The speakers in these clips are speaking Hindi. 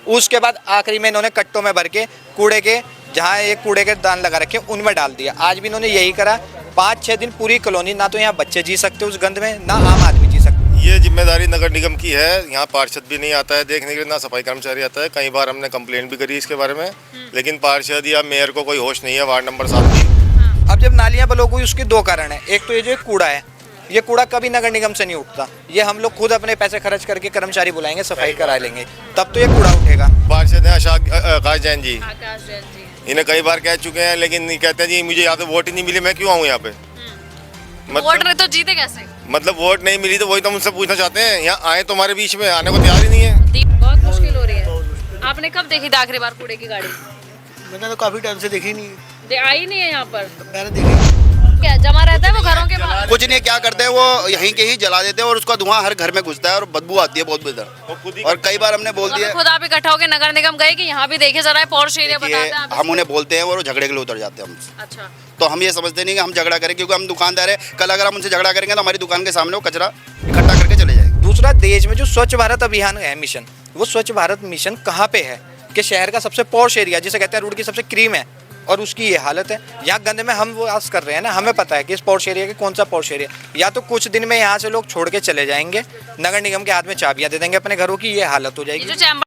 उसके बाद आखिरी में इन्होंने कट्टों में भर के कूड़े के, जहाँ एक कूड़े के दान लगा रखे उनमें डाल दिया। आज भी इन्होंने यही करा। 5-6 दिन पूरी कॉलोनी, ना तो यहाँ बच्चे जी सकते उस गंद में, ना आम आदमी जी सकते। ये जिम्मेदारी नगर निगम की है। यहाँ पार्षद भी नहीं आता है देखने के लिए, ना सफाई कर्मचारी आता है। कई बार हमने कंप्लेंट भी करी इसके बारे में, लेकिन पार्षद या मेयर को कोई होश नहीं है वार्ड नंबर 7 की। अब जब नालियाँ ब्लॉक हुई उसके 2 कारण है। एक तो ये जो कूड़ा है, ये कूड़ा कभी नगर निगम से नहीं उठता। ये हम लोग खुद अपने पैसे खर्च करके कर्मचारी बुलाएंगे, सफाई करा लेंगे, तब तो ये कूड़ा उठेगा। पार्षद है आकाश जैन जी, आकाश जैन जी इन्हें कई बार कह चुके हैं, लेकिन कहते हैं जी मुझे यहाँ तो वोट ही नहीं मिली, मैं क्यों आऊँ यहाँ पे। वोट रहे तो जीते कैसे? मतलब वोट नहीं मिली तो वही तो मुझसे पूछना चाहते हैं। यहाँ आए तो हमारे बीच में आने को तैयार ही नहीं है। बहुत मुश्किल हो रही है। आपने कब देखी थी आखिरी बार कूड़े की गाड़ी? मैंने तो काफी टाइम से देखी नहीं। आई नहीं है यहाँ पर। मैंने देखी क्या जमा रहता है वो घरों के बाहर? कुछ नहीं, क्या करते हैं वो यहीं के ही जला देते हैं और उसका धुआं हर घर में घुसता है और बदबू आती है बहुत बेहतर। और कई बार हमने बोल दिया, खुद आप इकट्ठा होकर नगर निगम गए कि यहाँ भी देखे जरा पॉश एरिया बताते हैं आप हम उन्हें बोलते हैं और वो झगड़े के लिए उतर जाते हैं हमसे। अच्छा, तो हम ये समझते नहीं कि हम झगड़ा करें, क्योंकि हम दुकानदार है। कल अगर हम उनसे झगड़ा करेंगे तो हमारी दुकान के सामने वो कचरा इकट्ठा करके चले जाएंगे। दूसरा, देश में जो स्वच्छ भारत अभियान है मिशन, वो स्वच्छ भारत मिशन कहाँ पे है कि शहर का सबसे पॉश एरिया जिसे कहते हैं रोड की सबसे क्रीम है, और उसकी ये हालत है। यहाँ गंद में हम वो आस कर रहे हैं ना, हमें पता है कि इस पॉश एरिया के कौन सा पॉश एरिया। या तो कुछ दिन में यहाँ से लोग छोड़ के चले जाएंगे, नगर निगम के हाथ में चाबियां दे देंगे अपने घरों की, ये हालत हो ये जाएगी। जो चैम्बर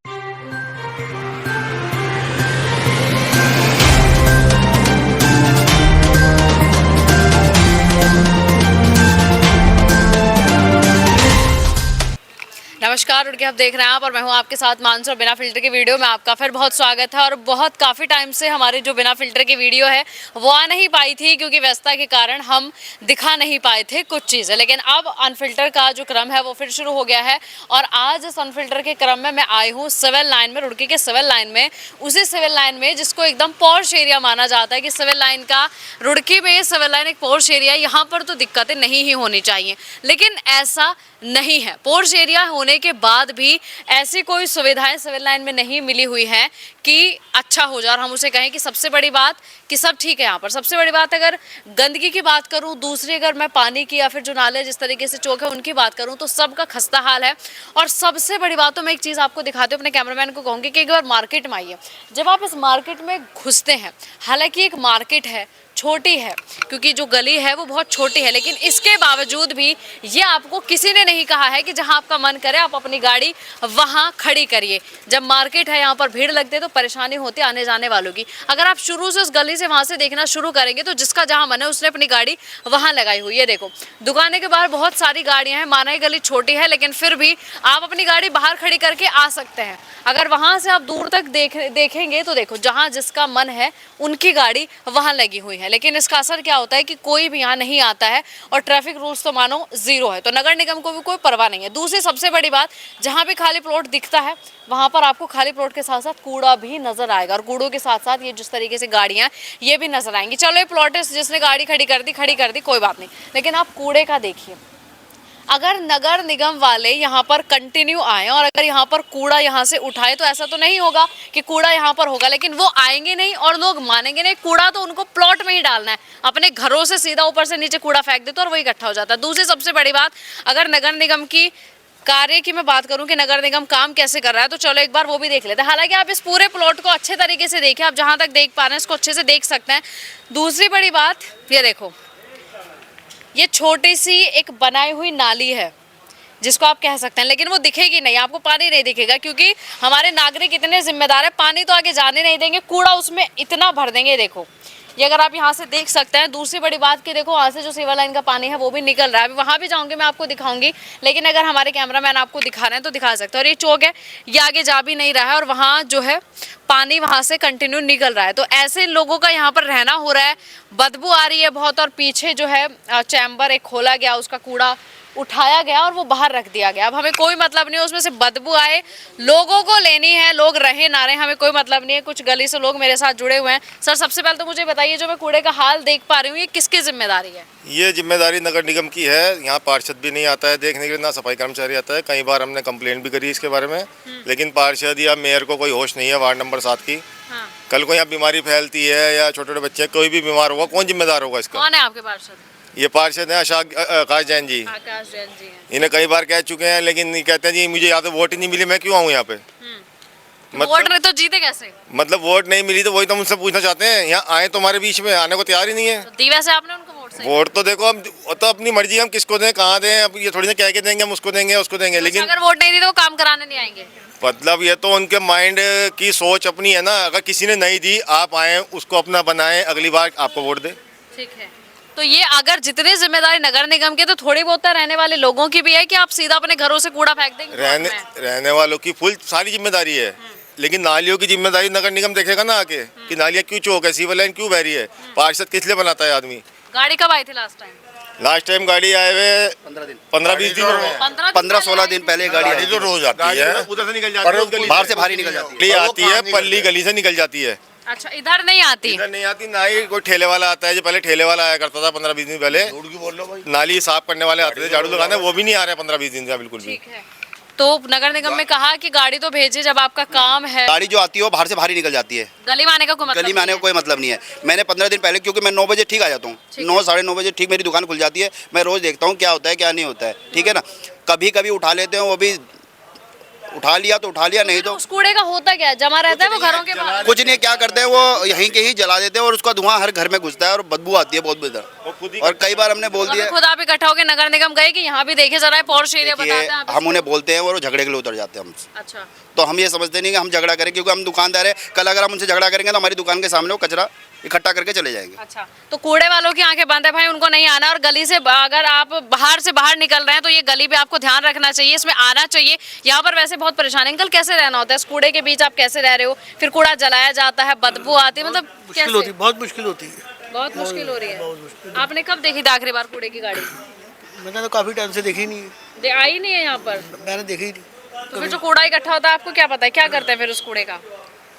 नमस्कार, उठ के आप देख रहे हैं और मैं हूं आपके साथ मानसू। और बिना फिल्टर की वीडियो में आपका फिर बहुत स्वागत है। और बहुत काफ़ी टाइम से हमारी जो बिना फिल्टर की वीडियो है वो आ नहीं पाई थी, क्योंकि व्यस्तता के कारण हम दिखा नहीं पाए थे कुछ चीज़ें। लेकिन अब अनफिल्टर का जो क्रम है वो फिर शुरू हो गया है। और आज इस अनफिल्टर के क्रम में मैं आई हूँ सिविल लाइन में, रुड़की के सिविल लाइन में। उसी सिविल लाइन में जिसको एकदम पॉश एरिया माना जाता है कि सिविल लाइन का, रुड़की में ये सिविल लाइन एक पॉश एरिया है, यहाँ पर तो दिक्कतें नहीं ही होनी चाहिए। लेकिन ऐसा नहीं है। पोर्च एरिया होने के बाद भी ऐसी कोई सुविधाएं सिविल लाइन में नहीं मिली हुई हैं कि अच्छा हो जाए और हम उसे कहें कि सबसे बड़ी बात कि सब ठीक है यहाँ पर। सबसे बड़ी बात, अगर गंदगी की बात करूँ, दूसरी अगर मैं पानी की या फिर जो नाले जिस तरीके से चौक है उनकी बात करूँ, तो सबका खस्ता हाल है। और सबसे बड़ी बात तो मैं एक चीज़ आपको दिखाती हूँ, अपने कैमरामैन को कहूँगी कि एक बार मार्केट में आइए। जब आप इस मार्केट में घुसते हैं, हालांकि एक मार्केट है, छोटी है, क्योंकि जो गली है वो बहुत छोटी है, लेकिन इसके बावजूद भी ये आपको किसी ने नहीं कहा है कि जहां आपका मन करे आप अपनी गाड़ी वहां खड़ी करिए। जब मार्केट है, यहाँ पर भीड़ लगती है तो परेशानी होती है आने जाने वालों की। अगर आप शुरू से उस गली से वहां से देखना शुरू करेंगे तो जिसका जहां मन है उसने अपनी गाड़ी वहां लगाई हुई है। देखो, दुकानें के बाहर बहुत सारी गाड़ियां हैं, माना ही गली छोटी है, लेकिन फिर भी आप अपनी गाड़ी बाहर खड़ी करके आ सकते हैं। अगर वहां से आप दूर तक देखेंगे तो देखो, जहां जिसका मन है उनकी गाड़ी वहां लगी हुई है। लेकिन इसका असर क्या होता है कि कोई भी यहाँ नहीं आता है और ट्रैफिक रूल्स तो मानो जीरो है। तो नगर निगम को भी कोई परवाह नहीं है। दूसरी सबसे बड़ी बात, जहाँ भी खाली प्लॉट दिखता है वहाँ पर आपको खाली प्लॉट के साथ साथ कूड़ा भी नजर आएगा, और कूड़ों के साथ साथ ये जिस तरीके से गाड़ियाँ ये भी नजर आएंगी। चलो, ये प्लॉट है, जिसने गाड़ी खड़ी कर दी, कोई बात नहीं, लेकिन आप कूड़े का देखिए। अगर नगर निगम वाले यहाँ पर कंटिन्यू आए और अगर यहाँ पर कूड़ा यहाँ से उठाए तो ऐसा तो नहीं होगा कि कूड़ा यहाँ पर होगा, लेकिन वो आएंगे नहीं और लोग मानेंगे नहीं। कूड़ा तो उनको प्लॉट में ही डालना है, अपने घरों से सीधा ऊपर से नीचे कूड़ा फेंक देते और वही इकट्ठा हो जाता है। दूसरी सबसे बड़ी बात, अगर नगर निगम की कार्य की मैं बात करूं कि नगर निगम काम कैसे कर रहा है, तो चलो एक बार वो भी देख लेते हैं। हालांकि आप इस पूरे प्लॉट को अच्छे तरीके से देखें, आप जहाँ तक देख पा रहे हैं इसको अच्छे से देख सकते हैं। दूसरी बड़ी बात, ये देखो, ये छोटी सी एक बनाई हुई नाली है जिसको आप कह सकते हैं, लेकिन वो दिखेगी नहीं, आपको पानी नहीं दिखेगा, क्योंकि हमारे नागरिक इतने जिम्मेदार है, पानी तो आगे जाने नहीं देंगे, कूड़ा उसमें इतना भर देंगे। देखो, ये अगर आप यहाँ से देख सकते हैं। दूसरी बड़ी बात कि देखो, वहाँ से जो सिविल लाइन का पानी है वो भी निकल रहा है। अभी वहाँ भी जाऊँगी, मैं आपको दिखाऊंगी, लेकिन अगर हमारे कैमरामैन आपको दिखा रहे हैं तो दिखा सकते हैं। और ये चौक है, ये आगे जा भी नहीं रहा है और वहाँ जो है पानी वहाँ से कंटिन्यू निकल रहा है। तो ऐसे लोगों का यहाँ पर रहना हो रहा है, बदबू आ रही है बहुत। और पीछे जो है चैम्बर एक खोला गया, उसका कूड़ा उठाया गया और वो बाहर रख दिया गया। अब हमें कोई मतलब नहीं है उसमें से बदबू आए, लोगों को लेनी है, लोग रहे ना रहे, हमें कोई मतलब नहीं है। कुछ गली से लोग मेरे साथ जुड़े हुए हैं। सर, सबसे पहले तो मुझे बताइए, जो मैं कूड़े का हाल देख पा रही हूँ, ये किसकी जिम्मेदारी है? ये जिम्मेदारी नगर निगम की है। यहाँ पार्षद भी नहीं आता है देखने के लिए, ना सफाई कर्मचारी आता है। कई बार हमने कंप्लेंट भी करी इसके बारे में, लेकिन पार्षद या मेयर को कोई होश नहीं है वार्ड नंबर 7 की। कल को यहाँ बीमारी फैलती है या छोटे छोटे बच्चे कोई भी बीमार होगा, कौन जिम्मेदार होगा इसका? कौन है आपके पार्षद? ये पार्षद है आकाश जैन जी। आकाश जैन जी हैं। इन्हें कई बार कह चुके हैं, लेकिन कहते हैं जी मुझे यहाँ तो वोट ही नहीं मिली, मैं क्यों आऊँ यहाँ पे। वोट नहीं तो जीते कैसे? मतलब वोट नहीं मिली तो वही तो हम उनसे पूछना चाहते हैं, यहाँ आए तो हमारे बीच में आने को तैयार ही नहीं है। तो दी वैसे आपने उनको वोट से? वोट तो देखो हम तो अपनी मर्जी है, हम किसको दें कहाँ दें, अब ये थोड़ी ना कह के देंगे हम उसको देंगे उसको देंगे, लेकिन अगर वोट नहीं दी तो वो काम कराने नहीं आएंगे? मतलब ये तो उनके माइंड की सोच अपनी है ना। अगर किसी ने नहीं दी, आप आए उसको अपना बनाएं, अगली बार आपको वोट दे। ठीक है, तो ये अगर जितनी जिम्मेदारी नगर निगम की तो थोड़ी बहुत तो रहने वाले लोगों की भी है कि आप सीधा अपने घरों से कूड़ा फेंक देंगे? रहने वालों की फुल सारी जिम्मेदारी है, लेकिन नालियों की जिम्मेदारी नगर निगम देखेगा ना आके कि नालियाँ क्यों चौक है, सीवर लाइन क्यों बह रही है, पार्षद किस लिए बनाता है आदमी। गाड़ी कब आई थी लास्ट टाइम? लास्ट टाइम गाड़ी आए हुए 15-20 दिन, 15-16 दिन पहले गाड़ी आई तो रोज आती है, उधर से निकल जाती है, बाहर से बाहर ही निकल जाती है। आती है पल्ली गली से निकल जाती है, अच्छा, इधर नहीं आती? इधर नहीं आती ना ही। कोई ठेले वाला आता है, जो पहले ठेले वाला आया करता था 15-20 दिन पहले, नाली साफ करने वाले आते थे, झाड़ू लगाने, वो भी नहीं आ रहे 15-20 दिन से बिल्कुल भी। ठीक है, तो नगर निगम में कहा कि गाड़ी तो भेजे जब आपका काम है। गाड़ी जो आती है वो बाहर से बाहर ही निकल जाती है, गली में आने का कोई मतलब गली में आने का कोई मतलब नहीं है। मैंने 15 दिन पहले, क्योंकि मैं 9 बजे ठीक आ जाता हूँ, 9-9:30 बजे ठीक मेरी दुकान खुल जाती है, मैं रोज देखता हूँ क्या होता है क्या नहीं होता है, ठीक है ना। कभी कभी उठा लेते हैं, वो भी उठा लिया तो उठा लिया, नहीं तो उस कूड़े का होता क्या है? जमा रहता है वो घरों के बाहर? कुछ नहीं, क्या करते हैं वो यहीं के ही जला देते हैं और उसका धुआं हर घर में घुसता है और बदबू आती है बहुत बेहतर। और कई बार हमने बोल तो दिया, खुद आप इकट्ठा होकर नगर निगम गए कि यहाँ भी देखे जरा पॉश एरिया बताते हैं आप हम उन्हें बोलते हैं और वो झगड़े के लिए उतर जाते हैं हमसे। अच्छा, तो हम ये समझते नहीं कि हम झगड़ा करें, क्योंकि हम दुकानदार है, कल अगर हम उनसे झगड़ा करेंगे तो हमारी दुकान के सामने वो कचरा इकट्ठा करके चले जाएंगे। अच्छा, तो कूड़े वालों की आंखें बंद है भाई, उनको नहीं आना। और गली से अगर आप बाहर से बाहर निकल रहे हैं तो ये गली पे आपको ध्यान रखना चाहिए, इसमें आना चाहिए। यहाँ पर वैसे बहुत परेशानी, अंकल कैसे रहना होता है इस कूड़े के बीच? आप कैसे रह रहे हो? फिर कूड़ा जलाया जाता है, बदबू आती है, मतलब मुश्किल होती है, बहुत मुश्किल होती है। बहुत मुश्किल हो रही है। आपने कब देखी थी आखिरी बार कूड़े की गाड़ी? मैंने तो काफ़ी टाइम से देखी नहीं है, आई नहीं है यहाँ पर? मैंने देखी ही नहीं। तो फिर जो कूड़ा इकट्ठा होता है आपको क्या पता है क्या करते हैं फिर उस कूड़े का?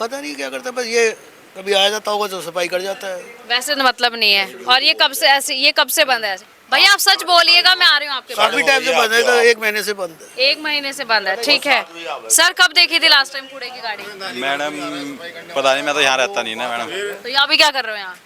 पता नहीं क्या करता, बस ये कभी आ जाता होगा तो सफाई कर जाता है। वैसे तो मतलब नहीं है। और ये कब से ऐसे, ये कब से बंद है ऐसे? भैया आप सच बोलिएगा, मैं आ रही हूँ आपके पास। काफ़ी टाइम से बंद है, तो 1 महीने से बंद है। 1 महीने से बंद है, ठीक है। सर कब देखी थी लास्ट टाइम कूड़े की गाड़ी? मैडम पता नहीं, मैं तो यहाँ रहता नहीं ना मैडम। तो यहाँ भी क्या कर रहे हो? यहाँ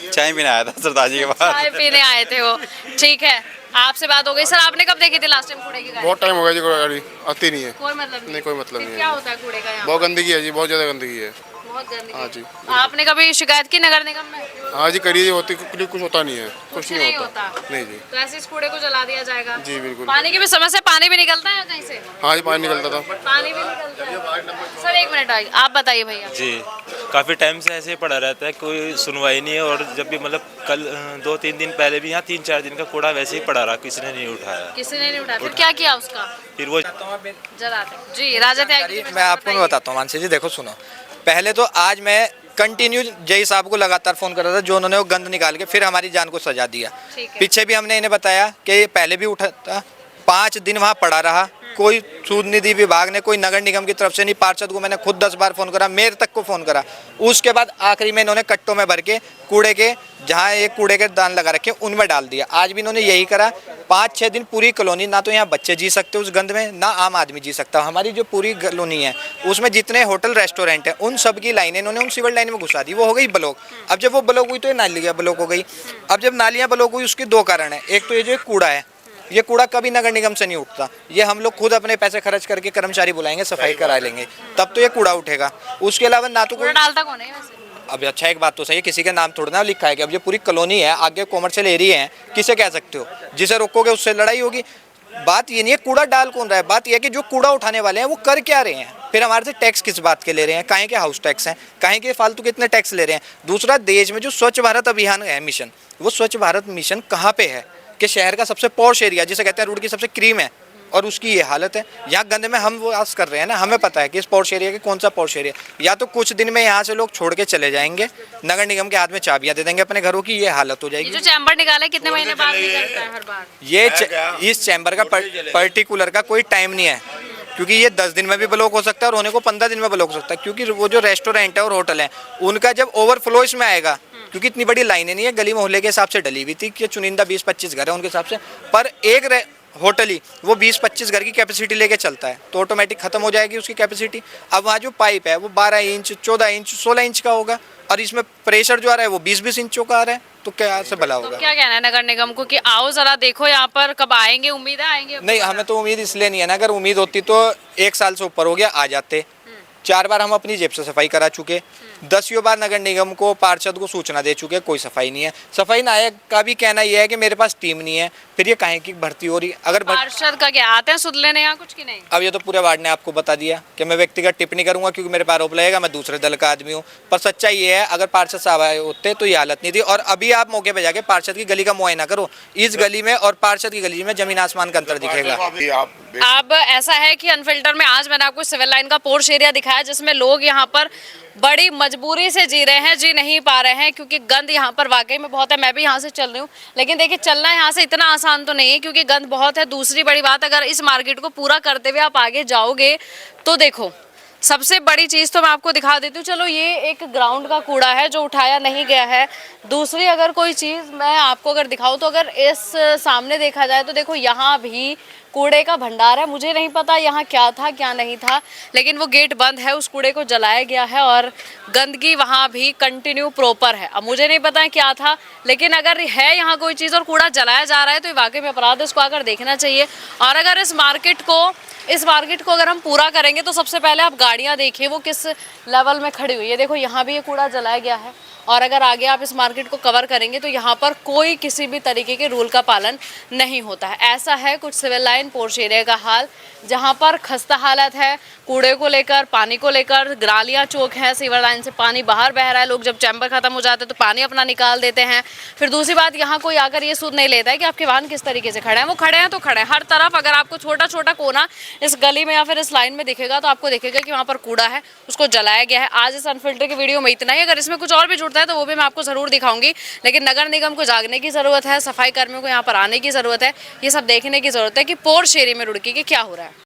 चाय पीने आया था सरदार जी के पास। चाय पीने आए थे वो, ठीक है। आपसे बात हो गई। सर आपने कब देखी थी लास्ट टाइम कूड़े की गाड़ी? बहुत टाइम हो गया जी, कोई गाड़ी आती नहीं है। कोई मतलब नहीं, कोई मतलब फिर नहीं क्या है। होता है कूड़े का यहाँ? बहुत गंदगी है जी, बहुत ज़्यादा गंदगी है। बहुत गंदगी। हाँ जी। आपने कभी शिकायत की नगर निगम में? हाँ जी, करिए, होती कुछ होता नहीं है, कुछ नहीं होता। नहीं जी। तो ऐसे इस कूड़े को जला दिया जाएगा? जी बिल्कुल। पानी की भी समस्या, पानी भी निकलता है कहीं से? हाँ जी, पानी निकलता था। पानी भी निकलता है। सर 1 मिनट आइए, आप बताइए भैया। जी, काफ़ी टाइम से ऐसे ही पड़ा रहता है, कोई सुनवाई नहीं है। और जब भी मतलब कल 2-3 दिन पहले भी यहाँ 3-4 दिन का कूड़ा वैसे ही पड़ा रहा, किसी ने नहीं उठाया। किसी ने नहीं उठाया, फिर क्या किया उसका? फिर वो जलाते। जी राजा त्यागी जी, मैं आपको मैं बताता हूँ मानसी जी, देखो सुनो, पहले तो आज मैं कंटिन्यू जय साहब को लगातार फ़ोन कर रहा था, जो उन्होंने वो गंद निकाल के फिर हमारी जान को सजा दिया। ठीक है। पीछे भी हमने इन्हें बताया कि ये पहले भी उठा था, 5 दिन वहाँ पड़ा रहा, कोई सूद नहीं दी विभाग ने, कोई नगर निगम की तरफ से नहीं। पार्षद को मैंने खुद 10 बार फ़ोन करा, मेयर तक को फ़ोन करा। उसके बाद आखिरी में इन्होंने कट्टों में भर के कूड़े के, जहाँ एक कूड़े के दान लगा रखे उनमें डाल दिया। आज भी इन्होंने यही करा। 5-6 दिन पूरी कॉलोनी, ना तो यहाँ बच्चे जी सकते उस गंद में, ना आम आदमी जी सकता। हमारी जो पूरी कॉलोनी है उसमें जितने होटल रेस्टोरेंट हैं उन सब की लाइनें इन्होंने उन सिविल लाइन में घुसा दी, वो हो गई ब्लॉक। अब जब वो ब्लॉक हुई तो ये नालियाँ ब्लॉक हो गई। अब जब नालियाँ ब्लॉक हुई उसके 2 कारण हैं। एक तो ये जो कूड़ा है, ये कूड़ा कभी नगर निगम से नहीं उठता, ये हम लोग खुद अपने पैसे खर्च करके कर्मचारी बुलाएंगे, सफाई करा लेंगे, तब तो ये कूड़ा उठेगा। उसके अलावा ना तो कूड़ा कोई, डालता कौन है वैसे? अब अच्छा एक बात तो सही है, किसी के नाम थोड़ा ना लिखा है कि अब ये पूरी कॉलोनी है, आगे कॉमर्शियल एरिया है, किसे कह सकते हो? जिसे रोकोगे उससे लड़ाई होगी। बात ये नहीं है कूड़ा डाल कौन रहा है, बात यह है कि जो कूड़ा उठाने वाले हैं वो कर क्या रहे हैं, फिर हमारे से टैक्स किस बात के ले रहे हैं, काहे के हाउस टैक्स हैं, काहे के फालतू कितने टैक्स ले रहे हैं। दूसरा, देश में जो स्वच्छ भारत अभियान है मिशन, वो स्वच्छ भारत मिशन कहाँ पे है कि शहर का सबसे पॉश एरिया जिसे कहते हैं रोड की सबसे क्रीम है, और उसकी ये हालत है। यहाँ गंदे में हम वो आस कर रहे हैं ना, हमें पता है कि इस पॉश एरिया के कौन सा पॉश एरिया। या तो कुछ दिन में यहाँ से लोग छोड़ के चले जाएंगे, नगर निगम के हाथ में चाबियां दे देंगे अपने घरों की, ये हालत हो ये जाएगी। जो चैम्बर निकाला है कितने महीने बाद निकलता है हर बार? इस चैम्बर का पर्टिकुलर का कोई टाइम नहीं है, क्योंकि ये 10 दिन में भी ब्लॉक हो सकता है और होने को 15 दिन में ब्लॉक हो सकता है। क्योंकि वो जो रेस्टोरेंट है और होटल है उनका जब ओवरफ्लो इसमें आएगा, क्योंकि इतनी बड़ी लाइनें नहीं है, गली मोहल्ले के हिसाब से डली हुई थी कि चुनिंदा 20-25 घर है उनके हिसाब से, पर एक होटल ही वो 20-25 घर की कैपेसिटी लेके चलता है, तो ऑटोमेटिक खत्म हो जाएगी उसकी कैपेसिटी। अब वहाँ जो पाइप है वो 12 इंच, 14 इंच, 16 इंच का होगा, और इसमें प्रेशर जो आ रहा है वो 20-20 इंचों का आ रहा है, तो क्या से भला तो होगा। क्या कहना है नगर निगम को कि आओ जरा देखो यहाँ पर, कब आएंगे? उम्मीद है आएंगे? नहीं, हमें तो उम्मीद इसलिए नहीं है ना, अगर उम्मीद होती तो 1 साल से ऊपर हो गया आ जाते, 4 बार हम अपनी जेब से सफाई करा चुके, 10 बार नगर निगम को पार्षद को सूचना दे चुके, कोई सफाई नहीं है। सफाई नायक का भी कहना यह है कि मेरे पास टीम नहीं है, फिर ये काहे की भर्ती हो रही। अगर पार्षद का क्या आते हैं सुध लेने यहाँ कुछ की नहीं? अब ये तो पूरे वार्ड ने आपको बता दिया कि मैं व्यक्तिगत टिप्पणी करूंगा क्योंकि मेरे पर आरोप लगेगा, मैं दूसरे दल का आदमी हूँ। पर सच्चाई ये है, अगर पार्षद साहब आए होते तो ये हालत नहीं थी। और अभी आप मौके पे जाके पार्षद की गली का मुआयना करो, इस गली में और पार्षद की गली में जमीन आसमान का अंतर दिखेगा। अब ऐसा है कि अनफिल्टर में आज मैंने आपको सिविल लाइन का पोर्श एरिया दिखाया जिसमें लोग यहाँ पर बड़ी मजबूरी से जी रहे हैं, जी नहीं पा रहे हैं क्योंकि गंद यहाँ पर वाकई में बहुत है। मैं भी यहाँ से चल रही हूँ, लेकिन देखिए चलना यहाँ से इतना आसान तो नहीं है क्योंकि गंद बहुत है। दूसरी बड़ी बात, अगर इस मार्केट को पूरा करते हुए आप आगे जाओगे तो देखो सबसे बड़ी चीज़ तो मैं आपको दिखा देती हूँ। चलो ये एक ग्राउंड का कूड़ा है जो उठाया नहीं गया है। दूसरी अगर कोई चीज़ मैं आपको अगर दिखाऊँ तो अगर इस सामने देखा जाए तो देखो यहाँ भी कूड़े का भंडार है। मुझे नहीं पता यहाँ क्या था क्या नहीं था, लेकिन वो गेट बंद है, उस कूड़े को जलाया गया है और गंदगी वहाँ भी कंटिन्यू प्रॉपर है। अब मुझे नहीं पता है क्या था, लेकिन अगर है यहाँ कोई चीज़ और कूड़ा जलाया जा रहा है तो ये वाकई में अपराध है, इसको आकर देखना चाहिए। और अगर इस मार्केट को अगर हम पूरा करेंगे तो सबसे पहले आप गाड़ियाँ देखिए वो किस लेवल में खड़ी हुई है। देखो यहाँ भी ये कूड़ा जलाया गया है और अगर आगे आप इस मार्केट को कवर करेंगे तो यहाँ पर कोई किसी भी तरीके के रूल का पालन नहीं होता है। ऐसा है कुछ सिविल लाइन पोर्श एरिया का हाल, जहाँ पर खस्ता हालत है कूड़े को लेकर, पानी को लेकर। ग्रालियाँ चौक है, सिविल लाइन से पानी बाहर बह रहा है, लोग जब चैम्बर खत्म हो जाते हैं तो पानी अपना निकाल देते हैं। फिर दूसरी बात, यहाँ कोई आकर ये सुध नहीं लेता है कि आपके वाहन किस तरीके से खड़े हैं। वो खड़े हैं तो खड़े हैं हर तरफ। अगर आपको छोटा छोटा कोना इस गली में या फिर इस लाइन में दिखेगा तो आपको दिखेगा कि वहाँ पर कूड़ा है, उसको जलाया गया है। आज इस अनफिल्टर की वीडियो में इतना ही। अगर इसमें कुछ और भी जुड़ता है तो वो भी मैं आपको ज़रूर दिखाऊंगी, लेकिन नगर निगम को जागने की ज़रूरत है, सफाई कर्मियों को यहाँ पर आने की ज़रूरत है, ये सब देखने की ज़रूरत है कि पोर्श एरिया में रुड़की के क्या हो रहा है।